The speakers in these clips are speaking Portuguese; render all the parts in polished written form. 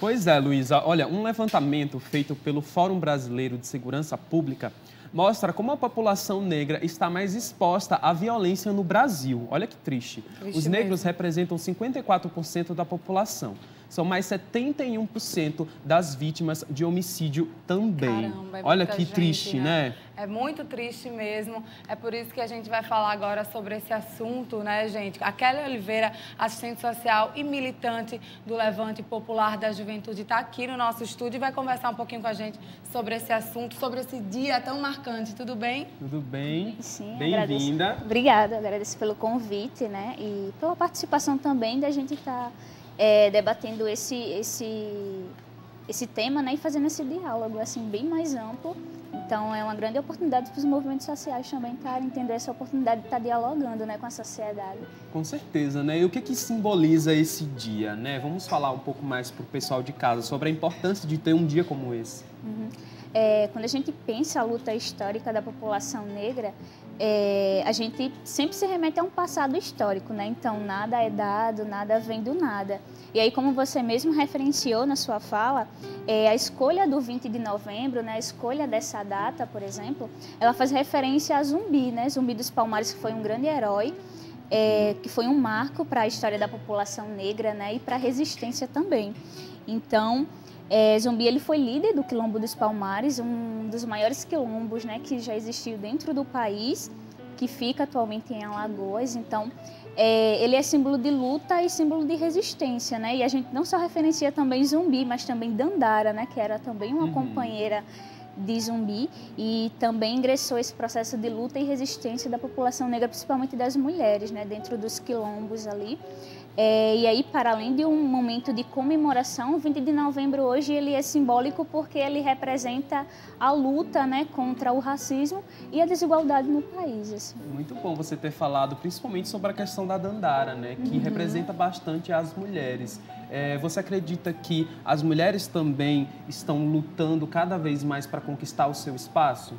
Pois é, Luísa. Olha, um levantamento feito pelo Fórum Brasileiro de Segurança Pública mostra como a população negra está mais exposta à violência no Brasil. Olha que triste. Os negros representam 54% da população. São mais 71% das vítimas de homicídio também. Caramba, olha que gente, triste, né? É muito triste mesmo. É por isso que a gente vai falar agora sobre esse assunto, né, gente? A Kelly Oliveira, assistente social e militante do Levante Popular da Juventude, está aqui no nosso estúdio e vai conversar um pouquinho com a gente sobre esse assunto, sobre esse dia tão marcante. Tudo bem? Tudo bem. Sim, bem-vinda. Obrigada, agradeço pelo convite, né? E pela participação também da gente estar debatendo esse tema, né? E fazendo esse diálogo assim bem mais amplo. Então é uma grande oportunidade para os movimentos sociais também estarem tendo essa oportunidade de estar dialogando, né, com a sociedade. Com certeza, né? E o que simboliza esse dia, né? Vamos falar um pouco mais para o pessoal de casa sobre a importância de ter um dia como esse. Quando a gente pensa a luta histórica da população negra, a gente sempre se remete a um passado histórico, né? Então, nada é dado, nada vem do nada. E aí, como você mesmo referenciou na sua fala, a escolha do 20 de novembro, né, a escolha dessa data, por exemplo, ela faz referência a Zumbi, né? Zumbi dos Palmares, que foi um grande herói, que foi um marco para a história da população negra, né, e para a resistência também. Então, Zumbi ele foi líder do Quilombo dos Palmares, um dos maiores quilombos, né, que já existiu dentro do país, que fica atualmente em Alagoas. Então, ele é símbolo de luta e símbolo de resistência, né? E a gente não só referencia também Zumbi, mas também Dandara, né, que era também uma companheira de Zumbi e também ingressou esse processo de luta e resistência da população negra, principalmente das mulheres, né, dentro dos quilombos ali. E aí, para além de um momento de comemoração, o 20 de novembro hoje ele é simbólico porque ele representa a luta, né, contra o racismo e a desigualdade no país. Assim. Muito bom você ter falado principalmente sobre a questão da Dandara, né, que representa bastante as mulheres. Você acredita que as mulheres também estão lutando cada vez mais para conquistar o seu espaço?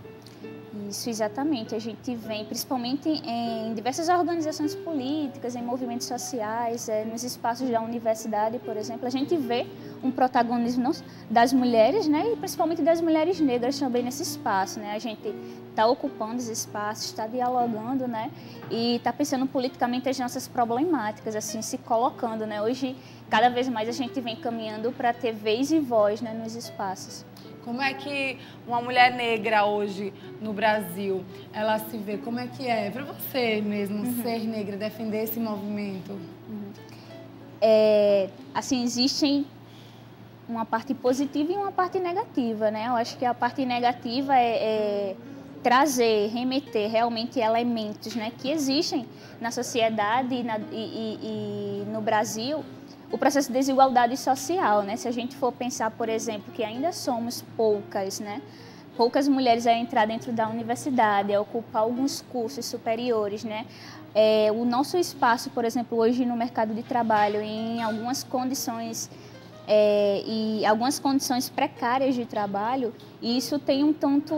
Isso, exatamente. A gente vem, principalmente em diversas organizações políticas, em movimentos sociais, nos espaços da universidade, por exemplo, a gente vê um protagonismo das mulheres, né, e principalmente das mulheres negras também nesse espaço, né? A gente está ocupando os espaços, está dialogando, né, e está pensando politicamente as nossas problemáticas, assim, se colocando, né? Hoje, cada vez mais a gente vem caminhando para ter vez e voz, né, nos espaços. Como é que uma mulher negra hoje no Brasil, ela se vê? Como é que é para você mesmo ser negra, defender esse movimento? Assim, existem uma parte positiva e uma parte negativa, né? Eu acho que a parte negativa é trazer, remeter realmente elementos, né, que existem na sociedade e no Brasil, o processo de desigualdade social, né? Se a gente for pensar, por exemplo, que ainda somos poucas, né? Poucas mulheres a entrar dentro da universidade, a ocupar alguns cursos superiores, né? O nosso espaço, por exemplo, hoje no mercado de trabalho, em algumas condições e algumas condições precárias de trabalho, e isso tem um tanto,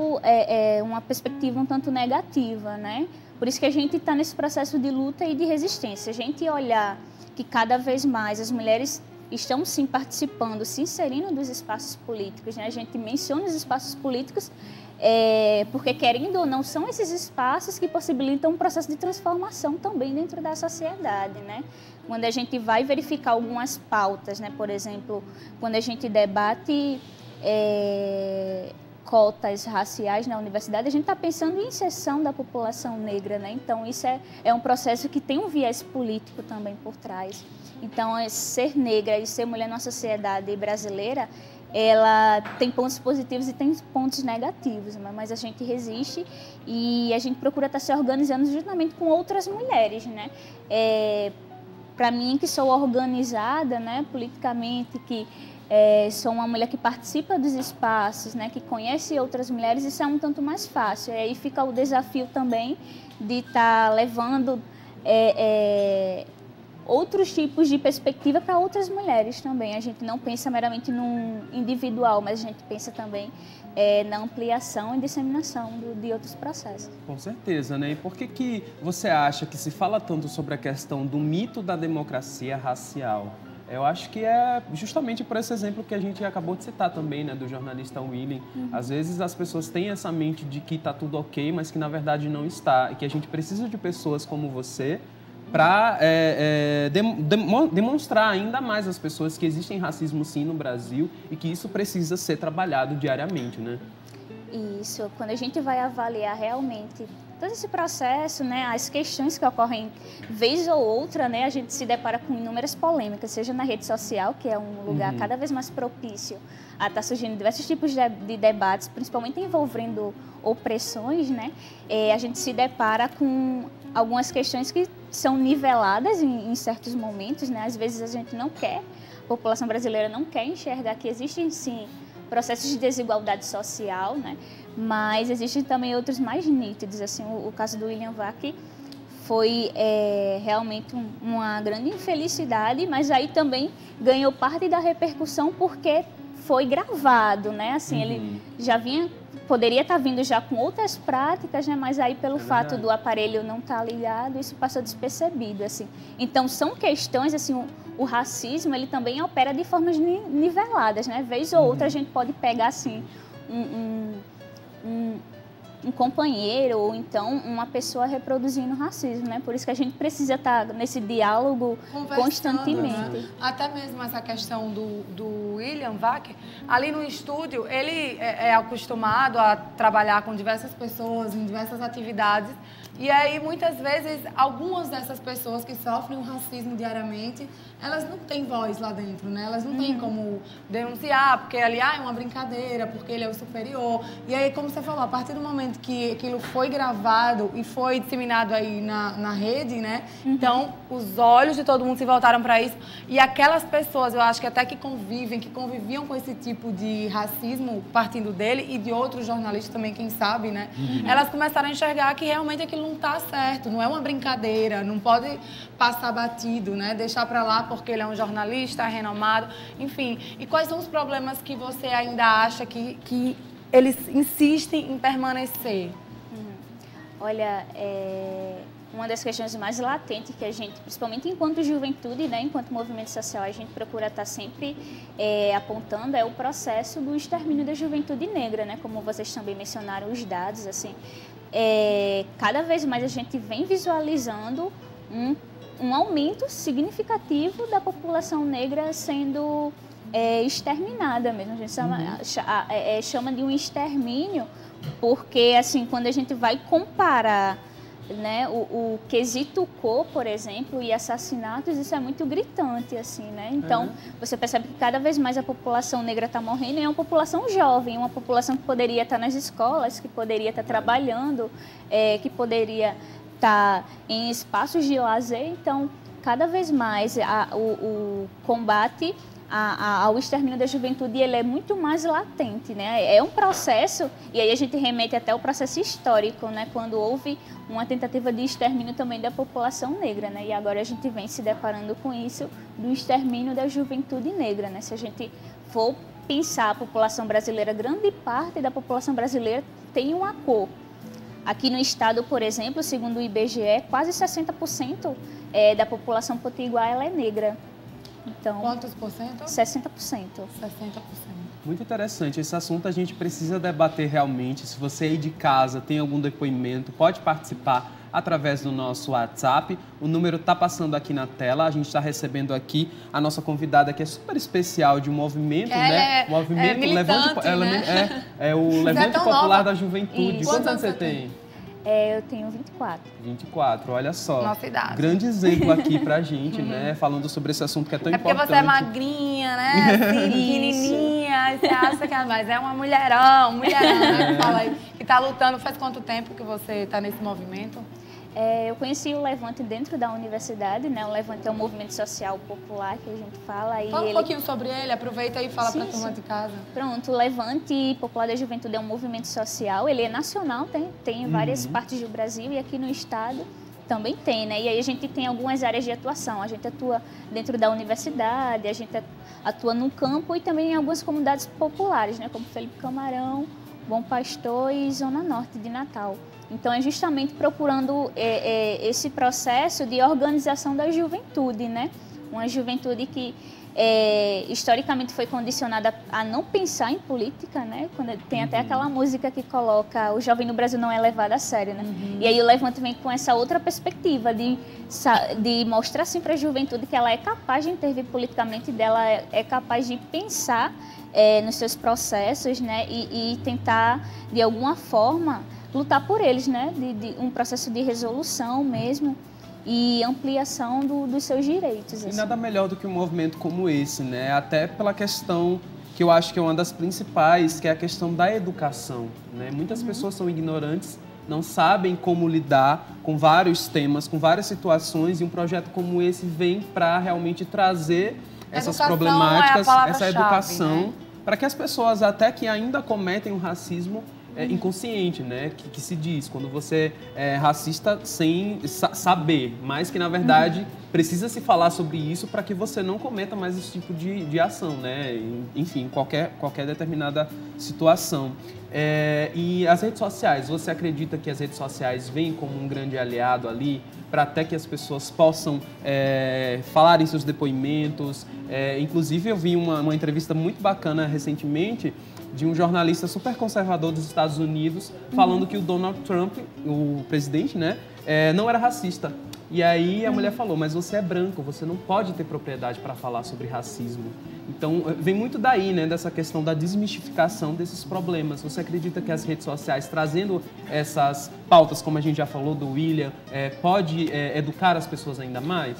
uma perspectiva um tanto negativa, né? Por isso que a gente está nesse processo de luta e de resistência. A gente olhar que cada vez mais as mulheres estão sim participando, se inserindo dos espaços políticos, né? A gente menciona os espaços políticos porque, querendo ou não, são esses espaços que possibilitam um processo de transformação também dentro da sociedade, né? Quando a gente vai verificar algumas pautas, né? Por exemplo, quando a gente debate cotas raciais na universidade, a gente está pensando em inserção da população negra, né? Então, isso é um processo que tem um viés político também por trás. Então, ser negra e ser mulher na sociedade brasileira, ela tem pontos positivos e tem pontos negativos, mas a gente resiste e a gente procura estar se organizando justamente com outras mulheres, né? Para mim, que sou organizada, né, politicamente, que sou uma mulher que participa dos espaços, né, que conhece outras mulheres, isso é um tanto mais fácil. E aí fica o desafio também de estar levando outros tipos de perspectiva para outras mulheres também. A gente não pensa meramente num individual, mas a gente pensa também na ampliação e disseminação de outros processos. Com certeza, né? E por que você acha que se fala tanto sobre a questão do mito da democracia racial? Eu acho que é justamente por esse exemplo que a gente acabou de citar também, né, do jornalista William. Às vezes as pessoas têm essa mente de que está tudo ok, mas que na verdade não está. E que a gente precisa de pessoas como você para demonstrar ainda mais às pessoas que existe racismo sim no Brasil e que isso precisa ser trabalhado diariamente, né? Isso, quando a gente vai avaliar realmente todo esse processo, né, as questões que ocorrem vez ou outra, né, a gente se depara com inúmeras polêmicas, seja na rede social, que é um lugar cada vez mais propício a estar surgindo diversos tipos de debates, principalmente envolvendo opressões, né, a gente se depara com algumas questões que são niveladas em certos momentos, né, às vezes a gente não quer, a população brasileira não quer enxergar que existem, sim, processos de desigualdade social, né? Mas existem também outros mais nítidos, assim, o caso do William Vac foi realmente uma grande infelicidade, mas aí também ganhou parte da repercussão porque foi gravado, né? Assim, ele já poderia estar vindo já com outras práticas, né? Mas aí pelo fato do aparelho não estar ligado, isso passou despercebido, assim. Então são questões, assim, o racismo, ele também opera de formas niveladas, né? Vez ou outra a gente pode pegar, assim, um companheiro ou então uma pessoa reproduzindo racismo, né? Por isso que a gente precisa estar nesse diálogo constantemente. Né? Até mesmo essa questão do William Vac, ali no estúdio, ele é acostumado a trabalhar com diversas pessoas em diversas atividades. E aí, muitas vezes, algumas dessas pessoas que sofrem o racismo diariamente, elas não têm voz lá dentro, né? Elas não têm como denunciar, porque ali é uma brincadeira, porque ele é o superior. E aí, como você falou, a partir do momento que aquilo foi gravado e foi disseminado aí na rede, né? Então, os olhos de todo mundo se voltaram para isso. E aquelas pessoas, eu acho que até que conviviam com esse tipo de racismo partindo dele e de outros jornalistas também, quem sabe, né? Elas começaram a enxergar que realmente aquilo não está certo, não é uma brincadeira, não pode passar batido, né? Deixar para lá porque ele é um jornalista renomado, enfim. E quais são os problemas que você ainda acha que eles insistem em permanecer? Olha, uma das questões mais latentes que a gente, principalmente enquanto juventude, né, enquanto movimento social, a gente procura estar sempre apontando é o processo do extermínio da juventude negra, né? Como vocês também mencionaram os dados, assim, cada vez mais a gente vem visualizando um aumento significativo da população negra sendo exterminada mesmo. A gente chama de um extermínio porque, assim, quando a gente vai comparar, né, o quesito cor, por exemplo, e assassinatos, isso é muito gritante, assim, né? Então, você percebe que cada vez mais a população negra está morrendo e é uma população jovem, uma população que poderia estar nas escolas, que poderia estar trabalhando, que poderia estar em espaços de lazer. Então, cada vez mais o combate ao extermínio da juventude, ele é muito mais latente, né? É um processo, e aí a gente remete até o processo histórico, né? Quando houve uma tentativa de extermínio também da população negra, né? E agora a gente vem se deparando com isso, do extermínio da juventude negra, né? Se a gente for pensar a população brasileira, grande parte da população brasileira tem uma cor. Aqui no estado, por exemplo, segundo o IBGE, quase 60% da população potiguar ela é negra. Então, quantos por cento? 60%. 60%. Muito interessante. Esse assunto a gente precisa debater realmente. Se você aí de casa tem algum depoimento, pode participar através do nosso WhatsApp. O número está passando aqui na tela. A gente está recebendo aqui a nossa convidada, que é super especial, de um movimento, né? Movimento militante, né? O Levante Popular da Juventude. Quantos anos você tem? Eu tenho 24. 24, olha só. Nossa idade. Grande exemplo aqui pra gente, né? Falando sobre esse assunto que é tão importante. É porque você é magrinha, né? Assim, pequenininha. Você acha que mas é uma mulherão, né? Fala aí. Que tá lutando. Faz quanto tempo que você tá nesse movimento? Eu conheci o Levante dentro da universidade, né? O Levante é um movimento social popular que a gente fala. Fala um pouquinho sobre ele, aproveita e fala para a turma de casa. Pronto, o Levante Popular da Juventude é um movimento social, ele é nacional, tem em várias partes do Brasil e aqui no estado também tem, né? E aí a gente tem algumas áreas de atuação, a gente atua dentro da universidade, a gente atua no campo e também em algumas comunidades populares, né? Como Felipe Camarão, Bom Pastor e Zona Norte de Natal. Então, é justamente procurando esse processo de organização da juventude, né? Uma juventude que historicamente foi condicionada a não pensar em política, né? Quando tem até aquela música que coloca o jovem no Brasil não é levado a sério, né? E aí o Levante vem com essa outra perspectiva de mostrar assim para a juventude que ela é capaz de intervir politicamente, dela é capaz de pensar nos seus processos, né? E tentar de alguma forma lutar por eles, né? De um processo de resolução mesmo e ampliação dos seus direitos. E nada melhor do que um movimento como esse, né? Até pela questão que eu acho que é uma das principais, que é a questão da educação, né? Muitas pessoas são ignorantes, não sabem como lidar com vários temas, com várias situações, e um projeto como esse vem para realmente trazer essas problemáticas, essa educação, né? Para que as pessoas, até que ainda cometem o racismo, inconsciente, né? Que se diz, quando você é racista sem saber, mas que, na verdade, precisa se falar sobre isso para que você não cometa mais esse tipo de ação, né? Enfim, qualquer determinada situação. E as redes sociais, você acredita que as redes sociais vêm como um grande aliado ali para até que as pessoas possam falar em seus depoimentos? Inclusive, eu vi uma entrevista muito bacana recentemente de um jornalista super conservador dos Estados Unidos falando que o Donald Trump, o presidente, né, não era racista. E aí a mulher falou, mas você é branco, você não pode ter propriedade para falar sobre racismo. Então, vem muito daí, né, dessa questão da desmistificação desses problemas. Você acredita que as redes sociais, trazendo essas pautas, como a gente já falou do William, pode educar as pessoas ainda mais?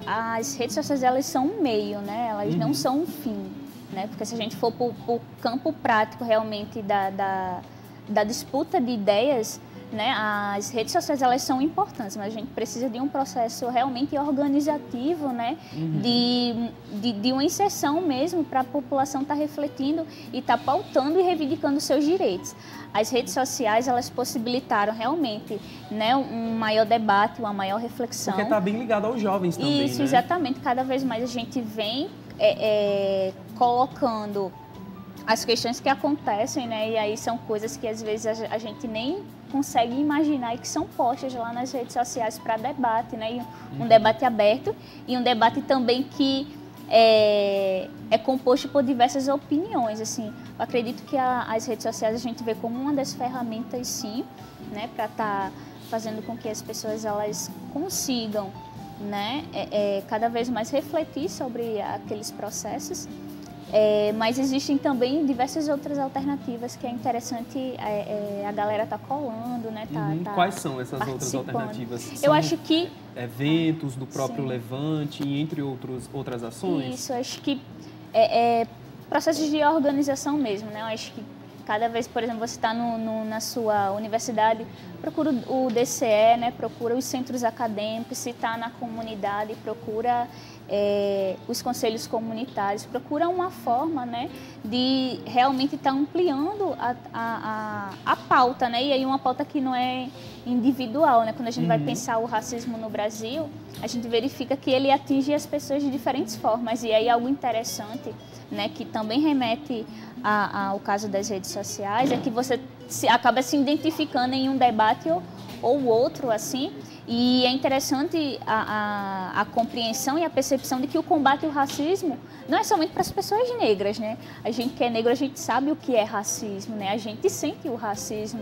As redes sociais, elas são um meio, né? Elas não são um fim, né? Porque se a gente for para o campo prático realmente da disputa de ideias, né? As redes sociais, elas são importantes, mas a gente precisa de um processo realmente organizativo, né? De uma inserção mesmo para a população estar refletindo e estar pautando e reivindicando os seus direitos. As redes sociais, elas possibilitaram realmente, né, um maior debate, uma maior reflexão. Porque está bem ligado aos jovens também, Isso, né? Exatamente. Cada vez mais a gente vem colocando as questões que acontecem, né? E aí são coisas que às vezes a gente nem consegue imaginar e que são postas lá nas redes sociais para debate, né? E um debate aberto e um debate também que é composto por diversas opiniões, assim. Eu acredito que as redes sociais a gente vê como uma das ferramentas, sim, né? Para estar fazendo com que as pessoas elas consigam, né? Cada vez mais refletir sobre aqueles processos. Mas existem também diversas outras alternativas que é interessante a galera tá colando, né? Quais são essas outras alternativas? Eu acho que eventos do próprio Levante, entre outras ações? Isso, acho que processos de organização mesmo, né? Eu acho que cada vez, por exemplo, você está na sua universidade, procura o DCE, né? Procura os centros acadêmicos, se está na comunidade, procura os conselhos comunitários, procura uma forma, né, de realmente estar ampliando a pauta, né? E aí uma pauta que não é individual, né? Quando a gente vai pensar o racismo no Brasil, a gente verifica que ele atinge as pessoas de diferentes formas. E aí algo interessante, né, que também remete ao caso das redes sociais, é que você acaba se identificando em um debate ou outro, assim, e é interessante a compreensão e a percepção de que o combate ao racismo não é somente para as pessoas negras, né? A gente que é negro, a gente sabe o que é racismo, né? A gente sente o racismo,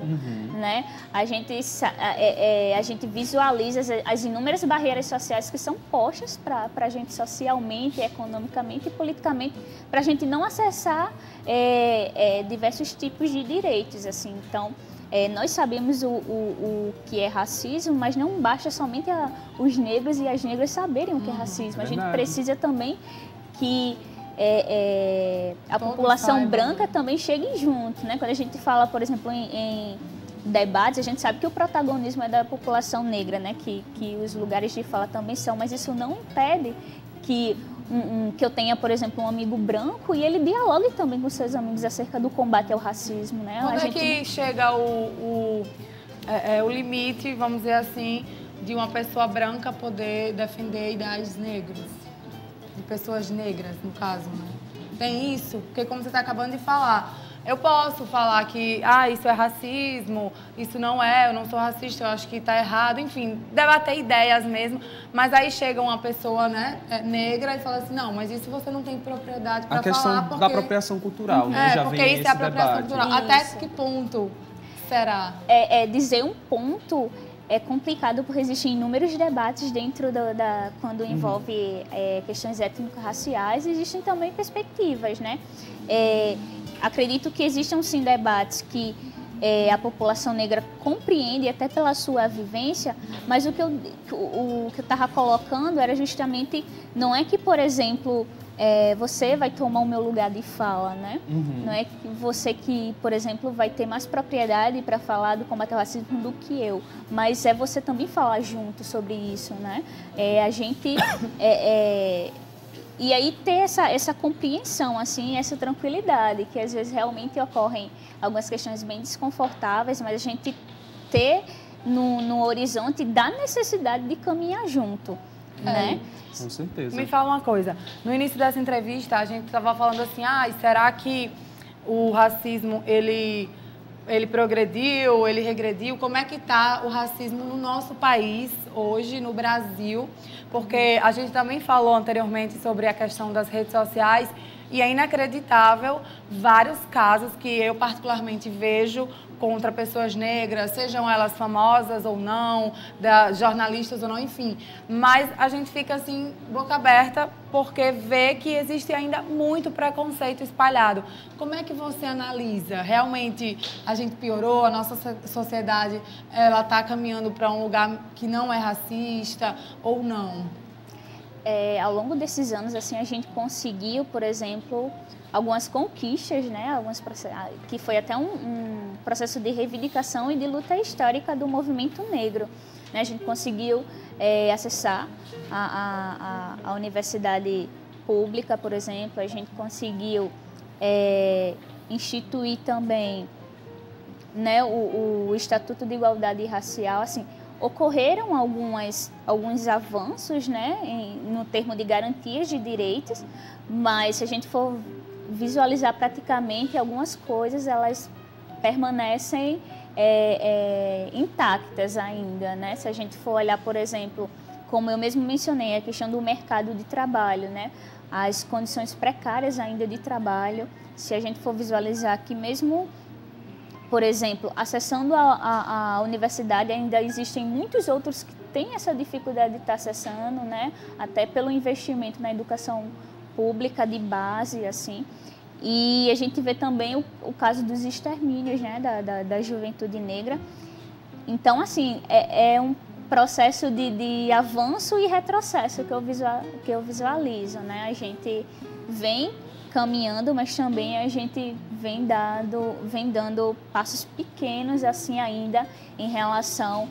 né? A gente visualiza as inúmeras barreiras sociais que são postas para a gente socialmente, economicamente e politicamente, para a gente não acessar diversos tipos de direitos, assim. Então, nós sabemos o que é racismo, mas não basta somente os negros e as negras saberem o que é racismo. A gente precisa também que a população branca também chegue junto, né? Quando a gente fala, por exemplo, em debates, a gente sabe que o protagonismo é da população negra, né? Que os lugares de fala também são, mas isso não impede que eu tenha, por exemplo, um amigo branco e ele dialogue também com seus amigos acerca do combate ao racismo, né? Quando é que chega o limite, vamos dizer assim, de uma pessoa branca poder defender ideais negros? De pessoas negras, no caso, né? Tem isso? Porque como você está acabando de falar, eu posso falar que, isso é racismo, isso não é, eu não sou racista, eu acho que está errado, enfim, debater ideias mesmo, mas aí chega uma pessoa, né, negra e fala assim, não, mas isso você não tem propriedade para falar. A questão da apropriação cultural, né? Já porque vem isso é apropriação debate. cultural. Até que ponto será? Dizer um ponto é complicado porque existem inúmeros debates dentro quando envolve questões étnico-raciais, existem também perspectivas, né? Acredito que existam sim debates que a população negra compreende até pela sua vivência, mas o que eu estava colocando era justamente, não é que, por exemplo, você vai tomar o meu lugar de fala, né? Não é que você que, por exemplo, vai ter mais propriedade para falar do combate ao racismo do que eu, mas é você também falar junto sobre isso, né? A gente... E aí ter essa compreensão, assim, essa tranquilidade, que às vezes realmente ocorrem algumas questões bem desconfortáveis, mas a gente ter no horizonte da necessidade de caminhar junto, né? Com certeza. Me fala uma coisa, no início dessa entrevista a gente estava falando assim, será que o racismo, ele progrediu, ele regrediu? Como é que está o racismo no nosso país hoje, no Brasil? Porque a gente também falou anteriormente sobre a questão das redes sociais e é inacreditável vários casos que eu particularmente vejo contra pessoas negras, sejam elas famosas ou não, jornalistas ou não, enfim. Mas a gente fica assim, boca aberta, porque vê que existe ainda muito preconceito espalhado. Como é que você analisa? Realmente a gente piorou, a nossa sociedade ela está caminhando para um lugar que não é racista ou não? Ao longo desses anos, assim, a gente conseguiu, por exemplo, algumas conquistas, né? Que foi até um processo de reivindicação e de luta histórica do movimento negro. Né? A gente conseguiu acessar a universidade pública, por exemplo, a gente conseguiu instituir também, né, o Estatuto de Igualdade Racial, assim, ocorreram alguns avanços, né, no termo de garantias de direitos, mas se a gente for visualizar praticamente algumas coisas, elas permanecem intactas ainda, né? Se a gente for olhar, por exemplo, como eu mesmo mencionei, a questão do mercado de trabalho, né? As condições precárias ainda de trabalho, se a gente for visualizar que mesmo, por exemplo, acessando a universidade, ainda existem muitos outros que têm essa dificuldade de estar acessando, né? Até pelo investimento na educação pública de base, assim. E a gente vê também o caso dos extermínios, né? Da juventude negra. Então, assim, é um processo de avanço e retrocesso que eu visualizo, né? A gente vem caminhando, mas também a gente vem dando passos pequenos assim ainda em relação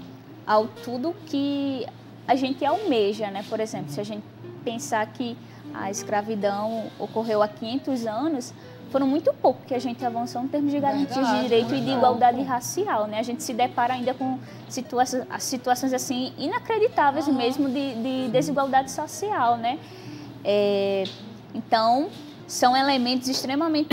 ao tudo que a gente almeja, né? Por exemplo, se a gente pensar que a escravidão ocorreu há 500 anos, foram muito pouco que a gente avançou em termos de garantias de direito e de igualdade racial, né? A gente se depara ainda com situações assim inacreditáveis mesmo de desigualdade social, né? Então, são elementos extremamente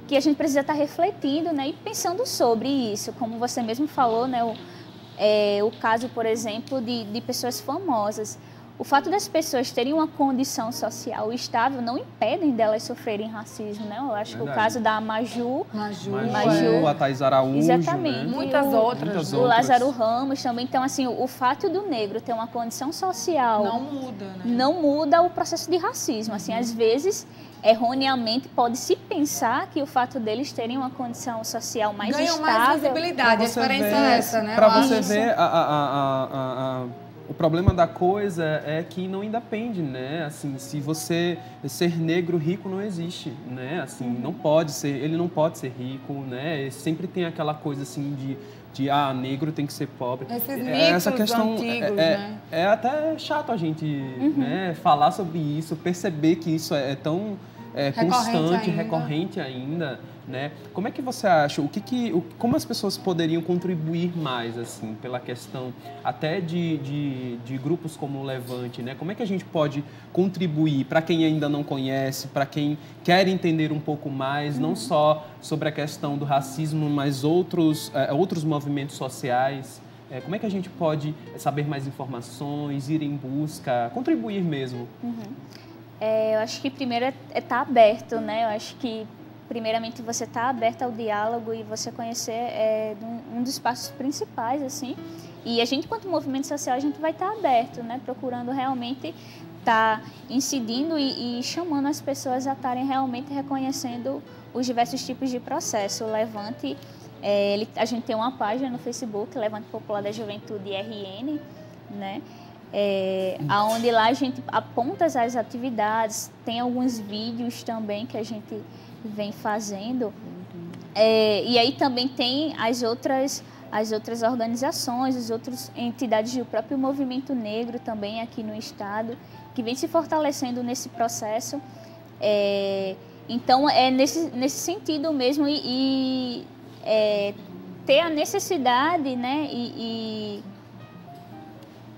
que a gente precisa estar refletindo, né? E pensando sobre isso, como você mesmo falou, né? O caso, por exemplo, de pessoas famosas. O fato das pessoas terem uma condição social estável não impedem delas sofrerem racismo, né? Eu acho que o caso da Maju, a Thaís Araújo, exatamente, né? Muitas outras. O Lázaro Ramos também. Então, assim, o fato do negro ter uma condição social não muda, né? Não muda o processo de racismo. Assim, às vezes, erroneamente, pode-se pensar que o fato deles terem uma condição social mais estável... Ganham mais visibilidade, a diferença é essa, né? Para você ver, o problema da coisa é que não independe, né? Assim, se você ser negro rico não existe, né? Assim, não pode ser, ele não pode ser rico, né? Sempre tem aquela coisa assim de negro tem que ser pobre. Esses mitos antigos, né? É até chato a gente né, falar sobre isso, perceber que isso é tão constante, recorrente ainda. né? Como é que você acha, como as pessoas poderiam contribuir mais, assim, pela questão até de grupos como o Levante, né? Como é que a gente pode contribuir para quem ainda não conhece, para quem quer entender um pouco mais, não só sobre a questão do racismo, mas outros movimentos sociais? Como é que a gente pode saber mais informações, ir em busca, contribuir mesmo? Eu acho que primeiro é estar aberto, né? Eu acho que primeiramente você está aberto ao diálogo e você conhecer um dos passos principais, assim. E a gente, quanto movimento social, a gente vai estar aberto, né? Procurando realmente estar incidindo e chamando as pessoas a estarem realmente reconhecendo os diversos tipos de processo. O Levante, a gente tem uma página no Facebook, Levante Popular da Juventude RN, né? Onde lá a gente aponta as atividades, tem alguns vídeos também que a gente vem fazendo. E aí também tem as outras organizações, as outras entidades do próprio movimento negro também aqui no estado, que vem se fortalecendo nesse processo. Então, é nesse sentido mesmo, ter a necessidade, né,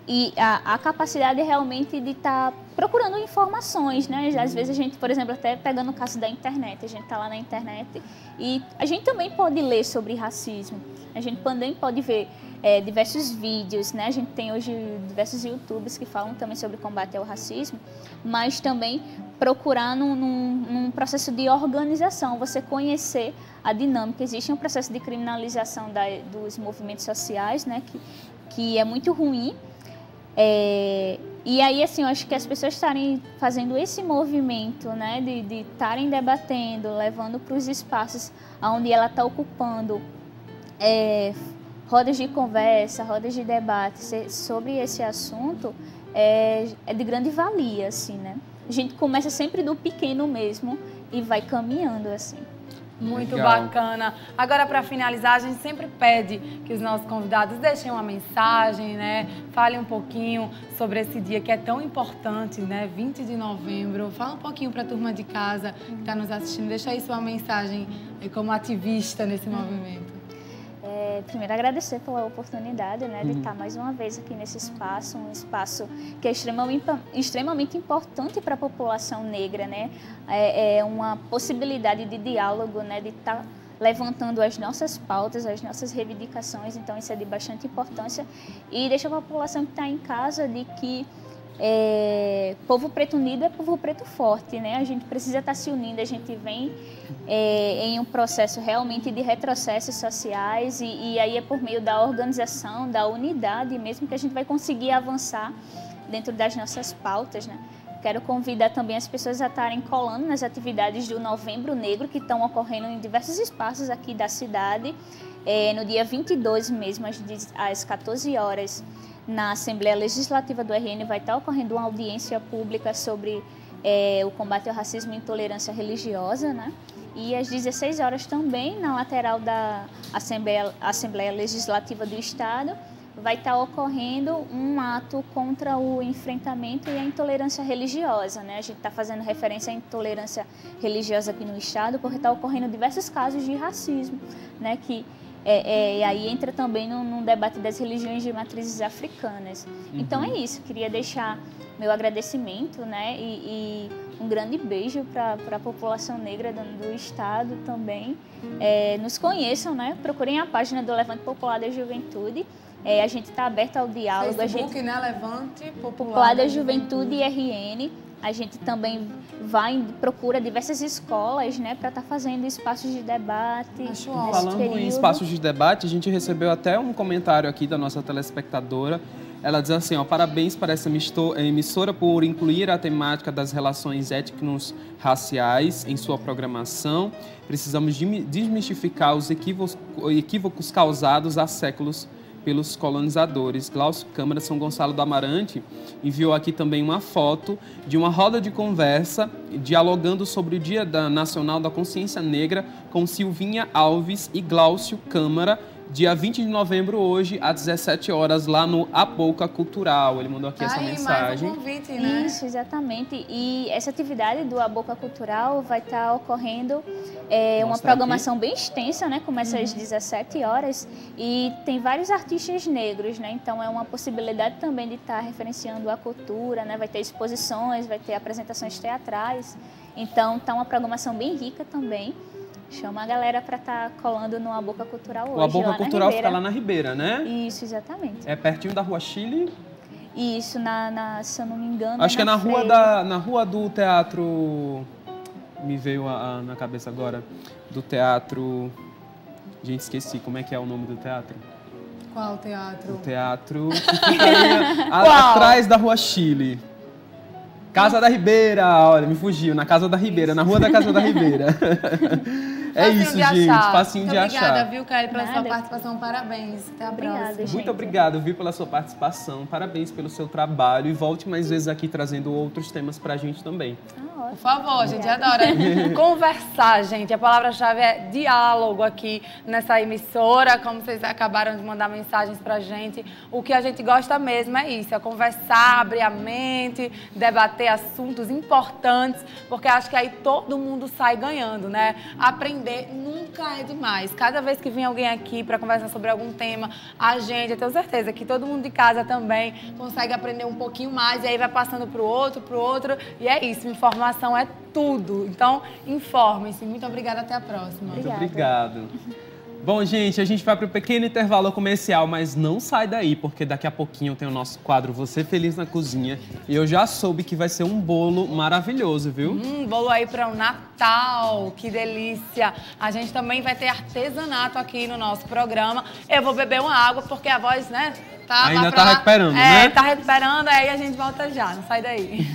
e a capacidade realmente de estar procurando informações, né? Às vezes a gente, por exemplo, até pegando o caso da internet, a gente está lá na internet e a gente também pode ler sobre racismo, a gente também pode ver diversos vídeos, né? A gente tem hoje diversos YouTubers que falam também sobre combate ao racismo, mas também procurar num processo de organização, você conhecer a dinâmica. Existe um processo de criminalização dos movimentos sociais, né? Que é muito ruim. E aí, assim, eu acho que as pessoas estarem fazendo esse movimento, né, de estarem debatendo, levando para os espaços onde ela está ocupando rodas de conversa, rodas de debate sobre esse assunto, é de grande valia, assim, né? A gente começa sempre do pequeno mesmo e vai caminhando, assim. Muito bacana. Agora, para finalizar, a gente sempre pede que os nossos convidados deixem uma mensagem, né? Falem um pouquinho sobre esse dia que é tão importante, né? 20 de novembro. Fala um pouquinho para a turma de casa que está nos assistindo. Deixa aí sua mensagem como ativista nesse movimento. Primeiro, agradecer pela oportunidade, né, de estar mais uma vez aqui nesse espaço, um espaço que é extremamente importante para a população negra, né? É uma possibilidade de diálogo, né, de estar levantando as nossas pautas, as nossas reivindicações, então isso é de bastante importância. E deixa a população que está em casa de que povo preto unido é povo preto forte, né? A gente precisa estar se unindo, a gente vem em um processo realmente de retrocessos sociais e aí é por meio da organização, da unidade mesmo que a gente vai conseguir avançar dentro das nossas pautas, né? Quero convidar também as pessoas a estarem colando nas atividades do Novembro Negro que estão ocorrendo em diversos espaços aqui da cidade, no dia 22 mesmo, às 14 horas. Na Assembleia Legislativa do RN vai estar ocorrendo uma audiência pública sobre o combate ao racismo e intolerância religiosa, né? E às 16 horas também, na lateral da Assembleia Legislativa do Estado, vai estar ocorrendo um ato contra o enfrentamento e a intolerância religiosa, né? A gente está fazendo referência à intolerância religiosa aqui no Estado porque está ocorrendo diversos casos de racismo, né? E aí entra também num debate das religiões de matrizes africanas. Então é isso, queria deixar meu agradecimento, né, e um grande beijo para a população negra do Estado também. Nos conheçam, né, procurem a página do Levante Popular da Juventude. A gente está aberto ao diálogo. Facebook, né, Levante Popular da Juventude RN. A gente também procura diversas escolas, né, para estar fazendo espaços de debate. Falando em espaços de debate, a gente recebeu até um comentário aqui da nossa telespectadora. Ela diz assim, parabéns para essa emissora por incluir a temática das relações étnico-raciais em sua programação. Precisamos desmistificar os equívocos causados há séculos pelos colonizadores. Glaucio Câmara São Gonçalo do Amarante enviou aqui também uma foto de uma roda de conversa dialogando sobre o Dia Nacional da Consciência Negra com Silvinha Alves e Glaucio Câmara, dia 20 de novembro, hoje, às 17 horas, lá no A Boca Cultural. Ele mandou aqui essa mensagem. Mais um convite, né? Isso, exatamente. E essa atividade do A Boca Cultural vai estar ocorrendo uma programação bem extensa, né? Começa às 17 horas e tem vários artistas negros, né? Então é uma possibilidade também de estar referenciando a cultura, né? Vai ter exposições, vai ter apresentações teatrais. Então tá uma programação bem rica também. Chama a galera para estar colando no A Boca Cultural hoje. O A Boca Cultural fica lá na Ribeira, né? Isso, exatamente. É pertinho da Rua Chile? Isso, se eu não me engano. Acho que é na rua do teatro. Me veio na cabeça agora. Do teatro. Gente, esqueci. Como é que é o nome do teatro? Qual teatro? O teatro que fica atrás da Rua Chile. Casa da Ribeira, olha, me fugiu, na Casa da Ribeira, na Rua da Casa da Ribeira. É isso, gente, facinho de achar. Obrigada, viu, Kelly, pela sua participação, parabéns. Até a próxima. Gente. Muito obrigado, viu, pela sua participação, parabéns pelo seu trabalho e volte mais vezes aqui trazendo outros temas pra gente também. Por favor, a gente adora conversar, gente. A palavra-chave é diálogo aqui nessa emissora. Como vocês acabaram de mandar mensagens pra gente, o que a gente gosta mesmo é isso, é conversar, abrir a mente, debater assuntos importantes, porque acho que aí todo mundo sai ganhando, né? Aprender nunca é demais. Cada vez que vem alguém aqui para conversar sobre algum tema, a gente, eu tenho certeza que todo mundo de casa também consegue aprender um pouquinho mais e aí vai passando pro outro, e é isso, informação é tudo. Então, informem-se. Muito obrigada, até a próxima. Muito obrigado. Bom, gente, a gente vai para o pequeno intervalo comercial, mas não sai daí, porque daqui a pouquinho tem o nosso quadro Você Feliz na Cozinha. E eu já soube que vai ser um bolo maravilhoso, viu? Bolo aí para o Natal, que delícia! A gente também vai ter artesanato aqui no nosso programa. Eu vou beber uma água, porque a voz, né? Ainda tá recuperando, né? Tá recuperando, aí a gente volta já, não sai daí.